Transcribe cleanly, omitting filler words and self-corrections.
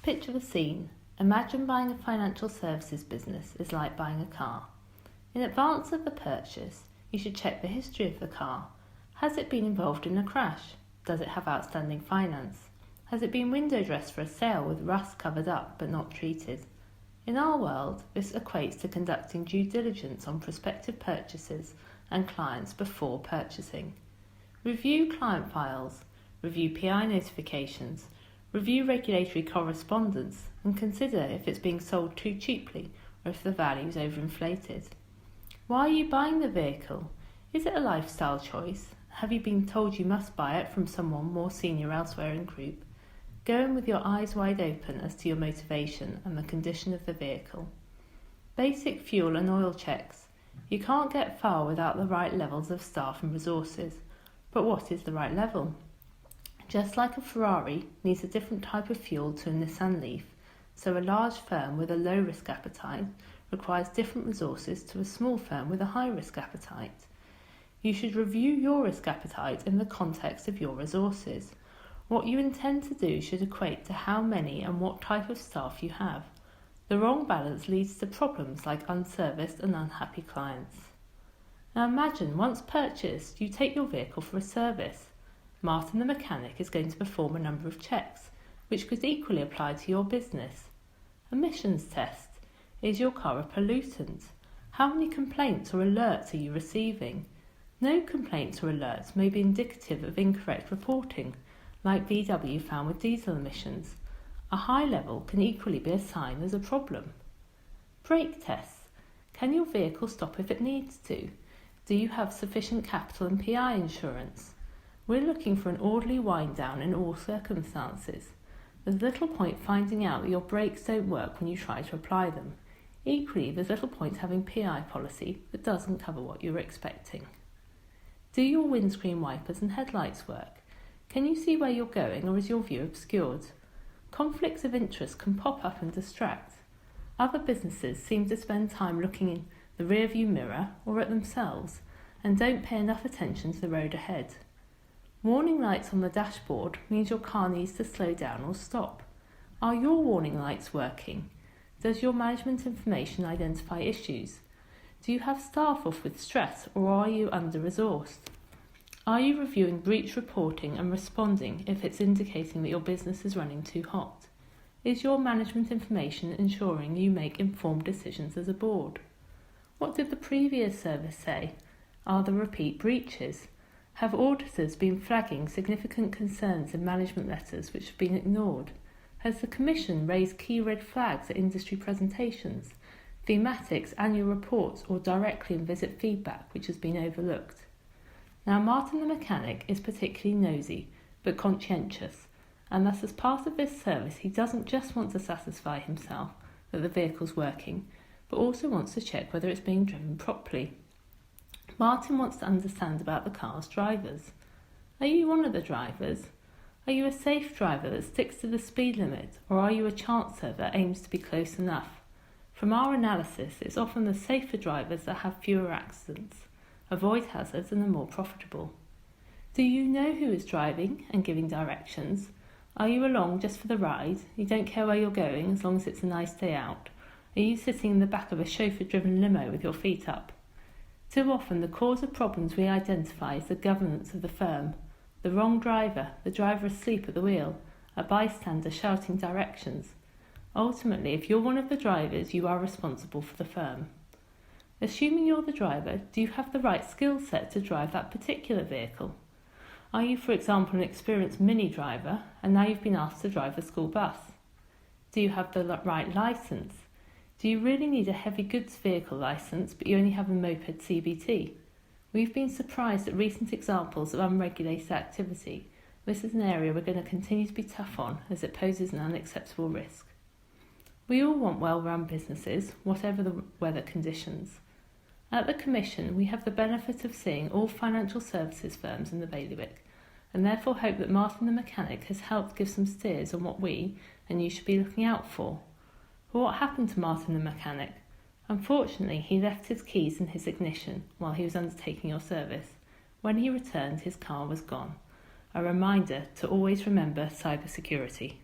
Picture the scene. Imagine buying a financial services business is like buying a car. In advance of the purchase, you should check the history of the car. Has it been involved in a crash? Does it have outstanding finance? Has it been window dressed for a sale with rust covered up but not treated? In our world, this equates to conducting due diligence on prospective purchases and clients before purchasing. Review client files, review PI notifications, review regulatory correspondence, and consider if it's being sold too cheaply or if the value is overinflated. Why are you buying the vehicle? Is it a lifestyle choice? Have you been told you must buy it from someone more senior elsewhere in group? Go in with your eyes wide open as to your motivation and the condition of the vehicle. Basic fuel and oil checks. You can't get far without the right levels of staff and resources. But what is the right level? Just like a Ferrari needs a different type of fuel to a Nissan Leaf, so a large firm with a low risk appetite requires different resources to a small firm with a high risk appetite. You should review your risk appetite in the context of your resources. What you intend to do should equate to how many and what type of staff you have. The wrong balance leads to problems like unserviced and unhappy clients. Now imagine, once purchased, you take your vehicle for a service. Martin the mechanic is going to perform a number of checks, which could equally apply to your business. Emissions test. Is your car a pollutant? How many complaints or alerts are you receiving? No complaints or alerts may be indicative of incorrect reporting, like VW found with diesel emissions. A high level can equally be a sign there's a problem. Brake tests. Can your vehicle stop if it needs to? Do you have sufficient capital and PI insurance? We're looking for an orderly wind down in all circumstances. There's little point finding out that your brakes don't work when you try to apply them. Equally, there's little point having PI policy that doesn't cover what you're expecting. Do your windscreen wipers and headlights work? Can you see where you're going, or is your view obscured? Conflicts of interest can pop up and distract. Other businesses seem to spend time looking in the rearview mirror or at themselves and don't pay enough attention to the road ahead. Warning lights on the dashboard means your car needs to slow down or stop. Are your warning lights working? Does your management information identify issues? Do you have staff off with stress, or are you under-resourced? Are you reviewing breach reporting and responding if it's indicating that your business is running too hot? Is your management information ensuring you make informed decisions as a board? What did the previous service say? Are there repeat breaches? Have auditors been flagging significant concerns in management letters which have been ignored? Has the Commission raised key red flags at industry presentations, thematics, annual reports, or directly in visit feedback which has been overlooked? Now, Martin the mechanic is particularly nosy but conscientious, and thus as part of this service he doesn't just want to satisfy himself that the vehicle's working, but also wants to check whether it's being driven properly. Martin wants to understand about the car's drivers. Are you one of the drivers? Are you a safe driver that sticks to the speed limit, or are you a chancer that aims to be close enough? From our analysis, it's often the safer drivers that have fewer accidents, avoid hazards, and are more profitable. Do you know who is driving and giving directions? Are you along just for the ride? You don't care where you're going as long as it's a nice day out? Are you sitting in the back of a chauffeur-driven limo with your feet up? Too often, the cause of problems we identify is the governance of the firm. The wrong driver, the driver asleep at the wheel, a bystander shouting directions. Ultimately, if you're one of the drivers, you are responsible for the firm. Assuming you're the driver, do you have the right skill set to drive that particular vehicle? Are you, for example, an experienced mini driver and now you've been asked to drive a school bus? Do you have the right licence? Do you really need a heavy goods vehicle licence but you only have a moped CBT? We've been surprised at recent examples of unregulated activity. This is an area we're going to continue to be tough on as it poses an unacceptable risk. We all want well-run businesses, whatever the weather conditions. At the Commission, we have the benefit of seeing all financial services firms in the bailiwick, and therefore hope that Martin the mechanic has helped give some steers on what we and you should be looking out for. But what happened to Martin the mechanic? Unfortunately, he left his keys in his ignition while he was undertaking your service. When he returned, his car was gone. A reminder to always remember cybersecurity.